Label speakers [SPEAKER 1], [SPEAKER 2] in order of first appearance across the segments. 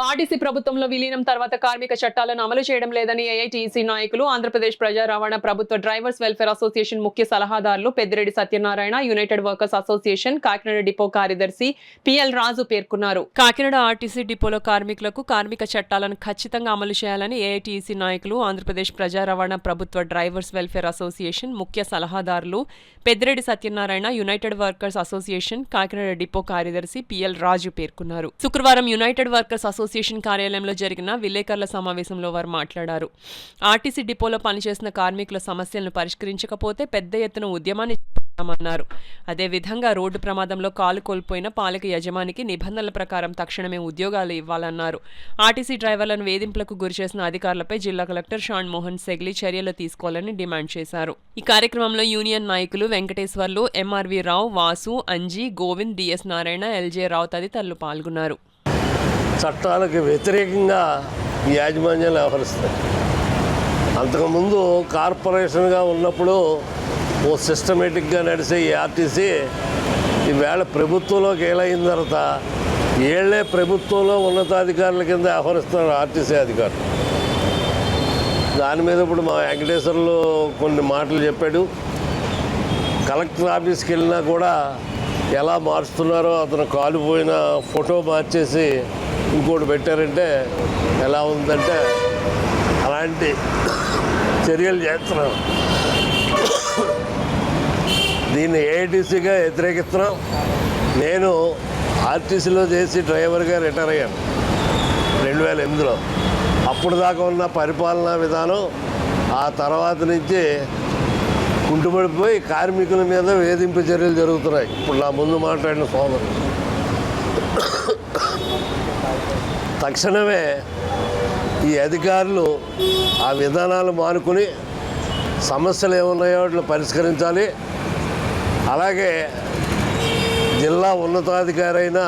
[SPEAKER 1] RTC ప్రభుత్వంలో విలీనం తర్వాత కార్మిక చట్టాలను అమలు చేయడం లేదని ఏఐటీసీ నాయకులు, ఆంధ్రప్రదేశ్ ప్రజా రవాణా ప్రభుత్వ డ్రైవర్స్ వెల్ఫేర్ అసోసియేషన్ ముఖ్య సలహాదారులు Peddireddy Satyanarayana, United workers association Kakinada depot కార్యదర్శి పిఎల్ రాజు పేర్కొన్నారు. కాకినాడ ఆర్టీసీ డిపోలో కార్మికులకు కార్మిక చట్టాలను ఖచ్చితంగా అమలు చేయాలని ఏఐటీసీ నాయకులు, ఆంధ్రప్రదేశ్ ప్రజా రవాణా ప్రభుత్వ డ్రైవర్స్ వెల్ఫేర్ అసోసియేషన్ ముఖ్య సలహాదారులు Peddireddy Satyanarayana, United workers association Kakinada depot కార్యదర్శి పిఎల్ రాజు పేర్కొన్నారు. శుక్రవారం యునైటెడ్ వర్కర్స్ అసోసియేషన్ కార్యాలయంలో జరిగిన విలేకరుల సమావేశంలో వారు మాట్లాడారు. ఆర్టీసీ డిపోలో పనిచేసిన కార్మికుల సమస్యలను పరిష్కరించకపోతే పెద్ద ఎత్తున ఉద్యమాన్ని చేపడతామన్నారు. అదేవిధంగా రోడ్డు ప్రమాదంలో కాలు కోల్పోయిన పాలక యజమానికి నిబంధనల ప్రకారం తక్షణమే ఉద్యోగాలు ఇవ్వాలన్నారు. ఆర్టీసీ డ్రైవర్లను వేధింపులకు గురిచేసిన అధికారులపై జిల్లా కలెక్టర్ షాన్ మోహన్ సెగ్లీ చర్యలు తీసుకోవాలని డిమాండ్ చేశారు. ఈ కార్యక్రమంలో యూనియన్ నాయకులు వెంకటేశ్వర్లు, ఎంఆర్వి రావు, వాసు, అంజీ, గోవింద్, డిఎస్ నారాయణ, ఎల్జే రావు తదితరులు పాల్గొన్నారు.
[SPEAKER 2] చట్టాలకు వ్యతిరేకంగా యాజమాన్యాలు వ్యవహరిస్తాయి. అంతకుముందు కార్పొరేషన్గా ఉన్నప్పుడు ఓ సిస్టమేటిక్గా నడిచే ఈ ఆర్టీసీ ఈవేళ ప్రభుత్వంలోకి ఏలైన తర్వాత ఏళ్లే ప్రభుత్వంలో ఉన్నతాధికారుల కింద వ్యవహరిస్తున్నారు ఆర్టీసీ అధికారులు. దాని మీద ఇప్పుడు మా వెంకటేశ్వర్లు కొన్ని మాటలు చెప్పాడు. కలెక్టర్ ఆఫీస్కి వెళ్ళినా కూడా ఎలా మార్చుతున్నారో, అతను కాలిపోయిన ఫోటో మార్చేసి ఇంకోటి పెట్టారంటే ఎలా ఉందంటే అలాంటి చర్యలు చేస్తున్నాం. దీన్ని ఏఐటీసీగా వ్యతిరేకిస్తున్నాం. నేను ఆర్టీసీలో చేసి డ్రైవర్గా రిటైర్ అయ్యాను 2008లో. అప్పుడు దాకా ఉన్న పరిపాలనా విధానం ఆ తర్వాత నుంచి కుంటుపడిపోయి కార్మికుల మీద వేధింపు చర్యలు జరుగుతున్నాయి. ఇప్పుడు నా ముందు మాట్లాడిన సోదరులు తక్షణమే ఈ అధికారులు ఆ విధానాలు మానుకుని సమస్యలు ఏమున్నాయో వాటిని పరిష్కరించాలి. అలాగే జిల్లా ఉన్నతాధికారి అయిన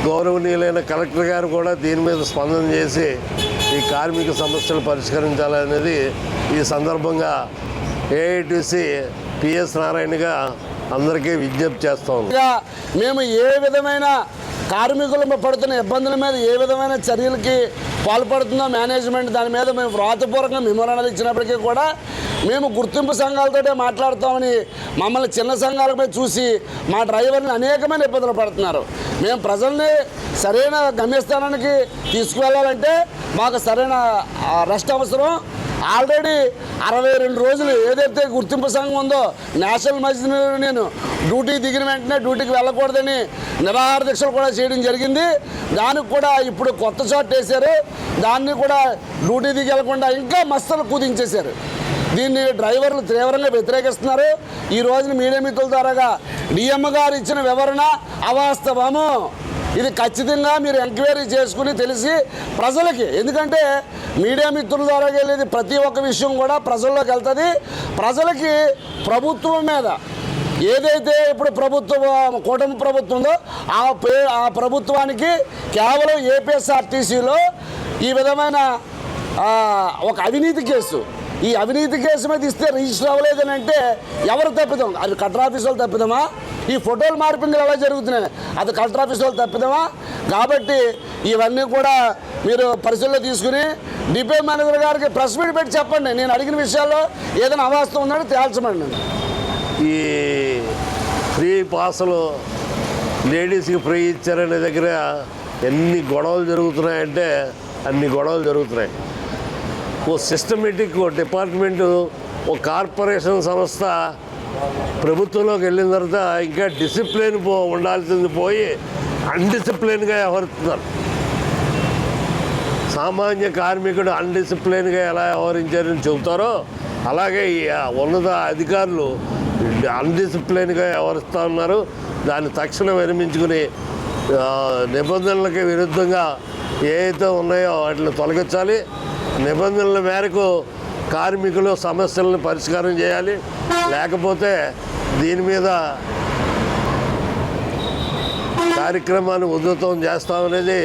[SPEAKER 2] గౌరవనీయులైన కలెక్టర్ గారు కూడా దీని మీద స్పందన చేసి ఈ కార్మిక సమస్యలు పరిష్కరించాలనేది ఈ సందర్భంగా ఏఐటీసీ పిఎస్ నారాయణగా అందరికీ విజ్ఞప్తి చేస్తాం.
[SPEAKER 3] మేము ఏ విధమైన కార్మికులు పడుతున్న ఇబ్బందుల మీద ఏ విధమైన చర్యలకి పాల్పడుతుందో మేనేజ్మెంట్ దాని మీద మేము వ్రాతపూర్వకంగా మెమోరాండాలు ఇచ్చినప్పటికీ కూడా మేము గుర్తింపు సంఘాలతోటే మాట్లాడుతామని మమ్మల్ని చిన్న సంఘాలపై చూసి మా డ్రైవర్ని అనేకమైన ఇబ్బందులు పడుతున్నారు. మేము ప్రజల్ని సరైన గమ్యస్థానానికి తీసుకువెళ్ళాలంటే మాకు సరైన రెస్ట్ అవసరం. ఆల్రెడీ 62 రోజులు ఏదైతే గుర్తింపు సంఘం ఉందో నేషనల్ మజిస్ట్రేట్ నేను డ్యూటీ దిగిన వెంటనే డ్యూటీకి వెళ్ళకూడదని నిరాహార దీక్షలు కూడా చేయడం జరిగింది. దానికి కూడా ఇప్పుడు కొత్త చార్ట్ వేశారు. దాన్ని కూడా డ్యూటీ దిగి వెళ్లకుండా ఇంకా మస్తలు కుదించేశారు. దీన్ని డ్రైవర్లు తీవ్రంగా వ్యతిరేకిస్తున్నారు. ఈ రోజున మీడియా మిత్రుల ద్వారాగా డిఎం గారు ఇచ్చిన వివరణ అవాస్తవము. ఇది ఖచ్చితంగా మీరు ఎంక్వైరీ చేసుకుని తెలిసి ప్రజలకి, ఎందుకంటే మీడియా మిత్రుల ద్వారా వెళ్ళేది ప్రతి ఒక్క విషయం కూడా ప్రజల్లోకి వెళ్తుంది. ప్రజలకి ప్రభుత్వం మీద ఏదైతే ఇప్పుడు ప్రభుత్వం కూటమి ప్రభుత్వం ఉందో ఆ ప్రభుత్వానికి కేవలం ఏపీఎస్ఆర్టీసీలో ఈ విధమైన ఒక అవినీతి కేసు, ఈ అవినీతి కేసు మీద ఇస్తే రిజిస్టర్ అవ్వలేదని అంటే ఎవరు తప్పిదం? అది కలెక్టర్ ఆఫీస్ వాళ్ళు తప్పిదమా? ఈ ఫోటోలు మార్పింగ్లు ఎలా జరుగుతున్నాయి? అది కలెక్టర్ ఆఫీస్ వాళ్ళు తప్పిదమా? కాబట్టి ఇవన్నీ కూడా మీరు పరిశీలన తీసుకుని డిపో మేనేజర్ గారికి ప్రెస్ మీట్ పెట్టి చెప్పండి. నేను అడిగిన విషయాల్లో ఏదైనా అవాస్తవం ఉందని తేల్చమండి.
[SPEAKER 2] ఈ ఫ్రీ పాసులు లేడీస్కి ఫ్రీ ఇచ్చారనే దగ్గర ఎన్ని గొడవలు జరుగుతున్నాయంటే అన్ని గొడవలు జరుగుతున్నాయి. ఓ సిస్టమేటిక్ డిపార్ట్మెంటు, ఓ కార్పొరేషన్ సంస్థ ప్రభుత్వంలోకి వెళ్ళిన తర్వాత ఇంకా డిసిప్లిన్ ఉండాల్సింది పోయి అన్డిసిప్లిన్గా వ్యవహరిస్తున్నారు. సామాన్య కార్మికుడు అన్డిసిప్లిన్గా ఎలా వ్యవహరించారని చెబుతారో అలాగే ఈ ఉన్నత అధికారులు అన్డిసిప్లిన్గా వ్యవహరిస్తూ ఉన్నారు. దాన్ని తక్షణం విరమించుకుని నిబంధనలకి విరుద్ధంగా ఏవైతే ఉన్నాయో వాటిని తొలగించాలి. నిబంధనల మేరకు కార్మికులు సమస్యలను పరిష్కారం చేయాలి. లేకపోతే దీని మీద కార్యక్రమాన్ని ఉధృతం చేస్తామనేది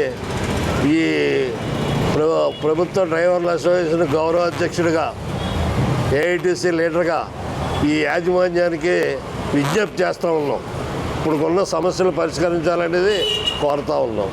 [SPEAKER 2] ఈ ప్రభుత్వ డ్రైవర్ల అసోసియేషన్ గౌరవ అధ్యక్షుడిగా, ఏఐటీసీ లీడర్గా ఈ యాజమాన్యానికి విజ్ఞప్తి చేస్తూ ఉన్నాం. ఇప్పుడు ఉన్న సమస్యలు పరిష్కరించాలనేది కోరుతూ ఉన్నాం.